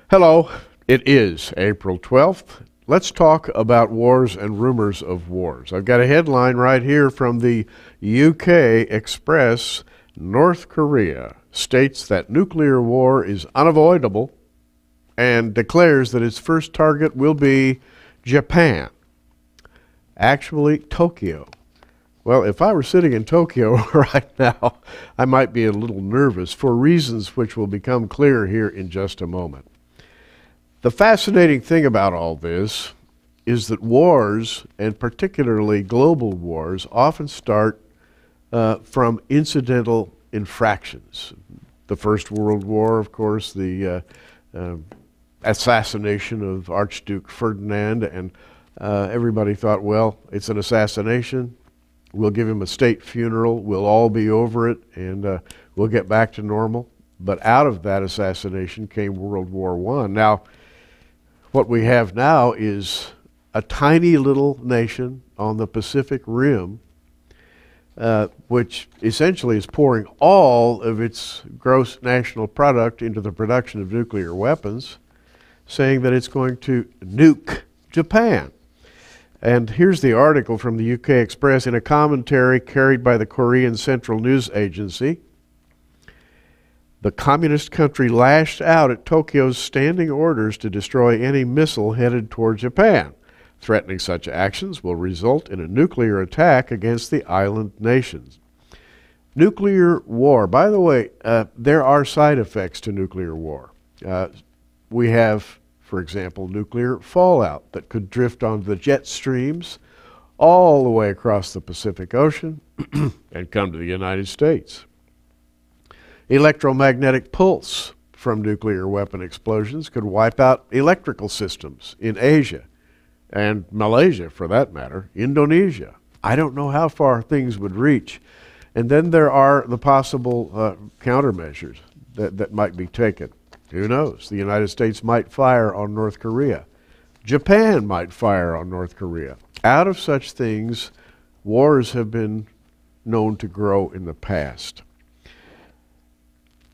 Hello, it is April 12th. Let's talk about wars and rumors of wars. I've got a headline right here from the UK Express. North Korea states that nuclear war is unavoidable and declares that its first target will be Japan. Actually, Tokyo. Well, if I were sitting in Tokyo right now, I might be a little nervous for reasons which will become clear here in just a moment. The fascinating thing about all this is that wars, and particularly global wars, often start from incidental infractions. The First World War, of course, the assassination of Archduke Ferdinand, and everybody thought, well, it's an assassination. We'll give him a state funeral. We'll all be over it, and we'll get back to normal. But out of that assassination came World War I. Now, what we have now is a tiny little nation on the Pacific Rim, which essentially is pouring all of its gross national product into the production of nuclear weapons, saying that it's going to nuke Japan. And here's the article from the UK Express in a commentary carried by the Korean Central News Agency. The communist country lashed out at Tokyo's standing orders to destroy any missile headed toward Japan, threatening such actions will result in a nuclear attack against the island nations. Nuclear war, by the way, there are side effects to nuclear war. We have, for example, nuclear fallout that could drift onto the jet streams all the way across the Pacific Ocean and come to the United States. Electromagnetic pulse from nuclear weapon explosions could wipe out electrical systems in Asia and Malaysia, for that matter, Indonesia. I don't know how far things would reach. And then there are the possible countermeasures that might be taken. Who knows? The United States might fire on North Korea. Japan might fire on North Korea. Out of such things, wars have been known to grow in the past.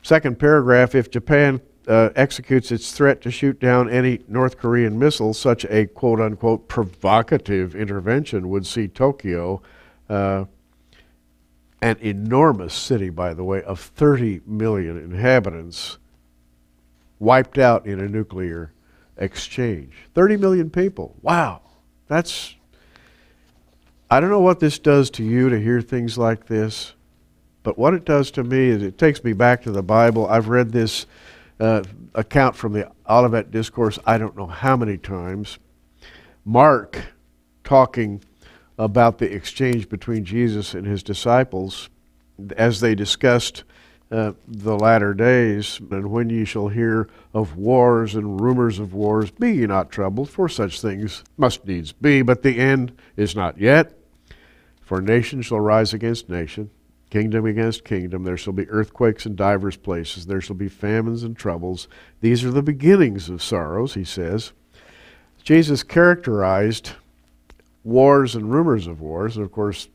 Second paragraph, if Japan executes its threat to shoot down any North Korean missile, such a quote-unquote provocative intervention would see Tokyo, an enormous city, by the way, of 30 million inhabitants, wiped out in a nuclear exchange. 30 million people. Wow. That's, I don't know what this does to you to hear things like this. But what it does to me is it takes me back to the Bible. I've read this account from the Olivet Discourse I don't know how many times. Mark, talking about the exchange between Jesus and his disciples as they discussed the latter days, and when ye shall hear of wars and rumors of wars, be ye not troubled, for such things must needs be, but the end is not yet. For nation shall rise against nation, kingdom against kingdom. There shall be earthquakes in divers places. There shall be famines and troubles. These are the beginnings of sorrows, he says. Jesus characterized wars and rumors of wars. And of course,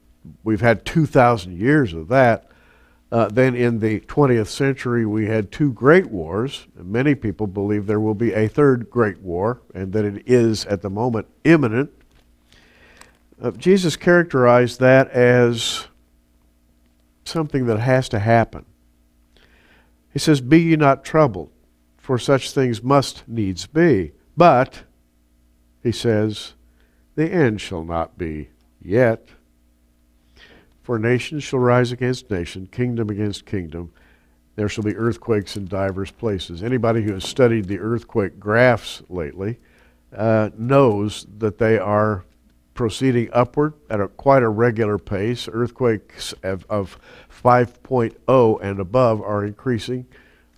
we've had 2,000 years of that. Then in the 20th century, we had two great wars. And many people believe there will be a third great war, and that it is, at the moment, imminent. Jesus characterized that as something that has to happen. He says, be ye not troubled, for such things must needs be. But, he says, the end shall not be yet. For nation shall rise against nation, kingdom against kingdom. There shall be earthquakes in divers places. Anybody who has studied the earthquake graphs lately knows that they are proceeding upward at quite a regular pace. Earthquakes of 5.0 and above are increasing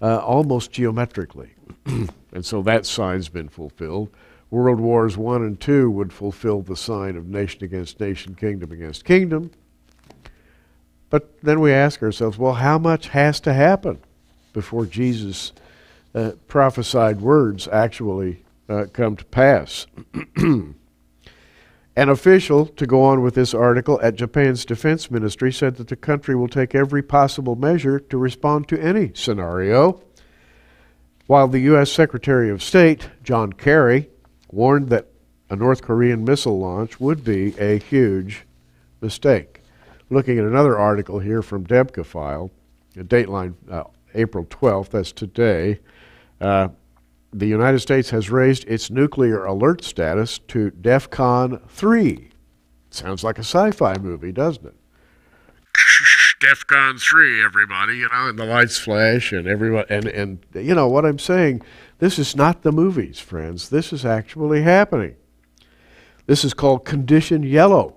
almost geometrically. And so that sign's been fulfilled. World Wars I and II would fulfill the sign of nation against nation, kingdom against kingdom. But then we ask ourselves, well, how much has to happen before Jesus' prophesied words actually come to pass? An official, to go on with this article, at Japan's defense ministry said that the country will take every possible measure to respond to any scenario. While the U.S. Secretary of State, John Kerry, warned that a North Korean missile launch would be a huge mistake. Looking at another article here from DEFCON file, Dateline April 12th, that's today, the United States has raised its nuclear alert status to DEFCON 3. Sounds like a sci-fi movie, doesn't it? DEFCON 3, everybody, and the lights flash, and everyone, and you know what I'm saying, this is not the movies, friends. This is actually happening. This is called Condition Yellow.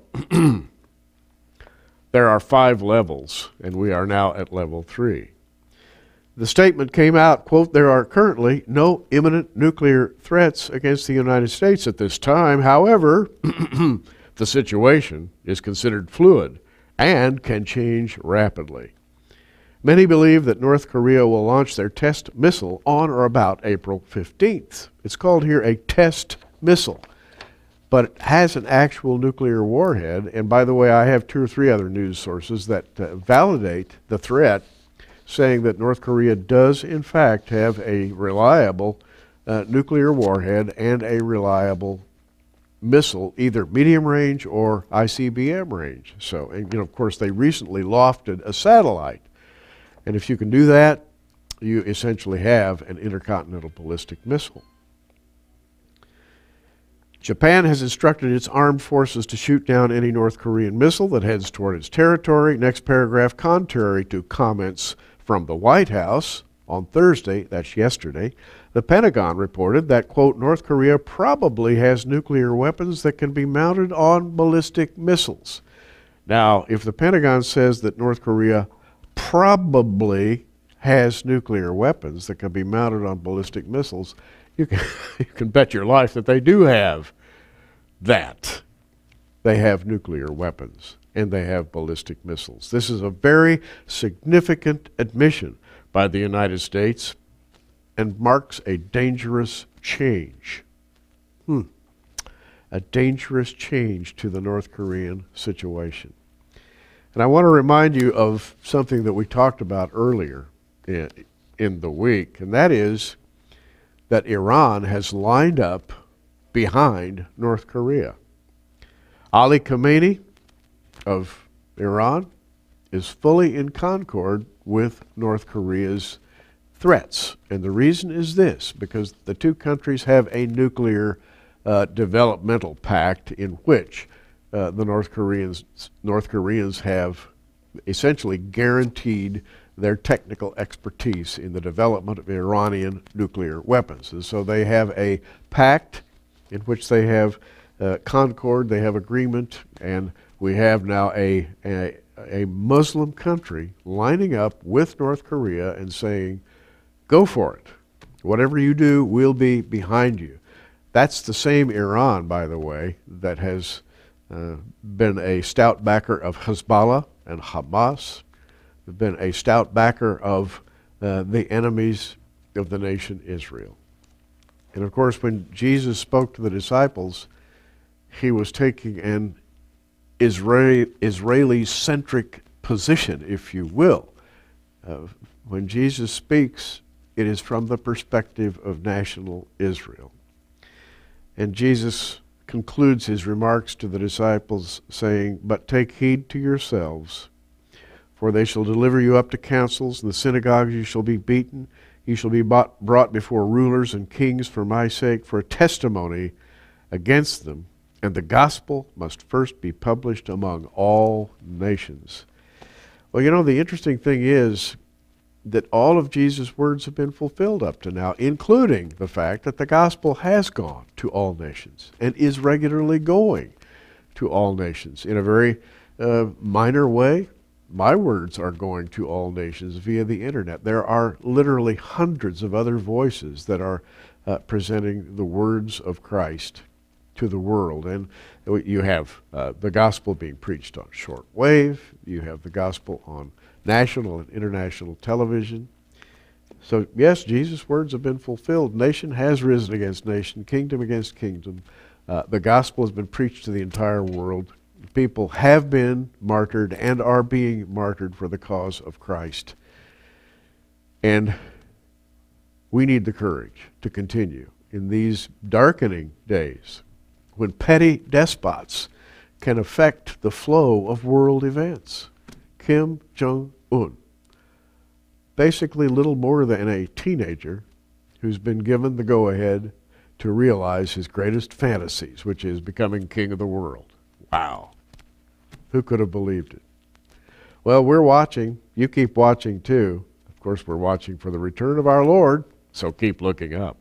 There are 5 levels, and we are now at level 3. The statement came out, quote, there are currently no imminent nuclear threats against the United States at this time. However, the situation is considered fluid and can change rapidly. Many believe that North Korea will launch their test missile on or about April 15th. It's called here a test missile, but it has an actual nuclear warhead. And by the way, I have 2 or 3 other news sources that validate the threat, saying that North Korea does in fact have a reliable nuclear warhead and a reliable missile, either medium range or ICBM range. So, and, of course, they recently lofted a satellite. And if you can do that, you essentially have an intercontinental ballistic missile. Japan has instructed its armed forces to shoot down any North Korean missile that heads toward its territory. Next paragraph, contrary to comments from the White House on Thursday, that's yesterday, the Pentagon reported that, quote, North Korea probably has nuclear weapons that can be mounted on ballistic missiles. Now, if the Pentagon says that North Korea probably has nuclear weapons that can be mounted on ballistic missiles, you can bet your life that they do have that. They have nuclear weapons and they have ballistic missiles. This is a very significant admission by the United States and marks a dangerous change. A dangerous change to the North Korean situation. And I want to remind you of something that we talked about earlier in the week, and that is that Iran has lined up behind North Korea. Ali Khamenei of Iran is fully in concord with North Korea's threats. And the reason is this, because the 2 countries have a nuclear developmental pact in which the North Koreans have essentially guaranteed their technical expertise in the development of Iranian nuclear weapons. And so they have a pact in which they have concord, they have agreement, and we have now a Muslim country lining up with North Korea and saying, go for it. Whatever you do, we'll be behind you. That's the same Iran, by the way, that has been a stout backer of Hezbollah and Hamas, been a stout backer of the enemies of the nation Israel. And of course, when Jesus spoke to the disciples, he was taking an Israeli-centric position, if you will. When Jesus speaks, it is from the perspective of national Israel. And Jesus concludes his remarks to the disciples saying, but take heed to yourselves, for they shall deliver you up to councils, in the synagogues you shall be beaten, you shall be brought before rulers and kings for my sake, for a testimony against them, and the gospel must first be published among all nations. Well, you know, the interesting thing is that all of Jesus' words have been fulfilled up to now, including the fact that the gospel has gone to all nations and is regularly going to all nations in a very minor way. My words are going to all nations via the internet. There are literally hundreds of other voices that are presenting the words of Christ to the world. And you have the gospel being preached on shortwave. You have the gospel on national and international television. So yes, Jesus' words have been fulfilled. Nation has risen against nation, kingdom against kingdom. The gospel has been preached to the entire world. People have been martyred and are being martyred for the cause of Christ. And We need the courage to continue in these darkening days when petty despots can affect the flow of world events. Kim Jong-un, basically little more than a teenager who's been given the go-ahead to realize his greatest fantasies, which is becoming king of the world. Wow. Who could have believed it? Well, we're watching. You keep watching too. Of course, we're watching for the return of our Lord, so keep looking up.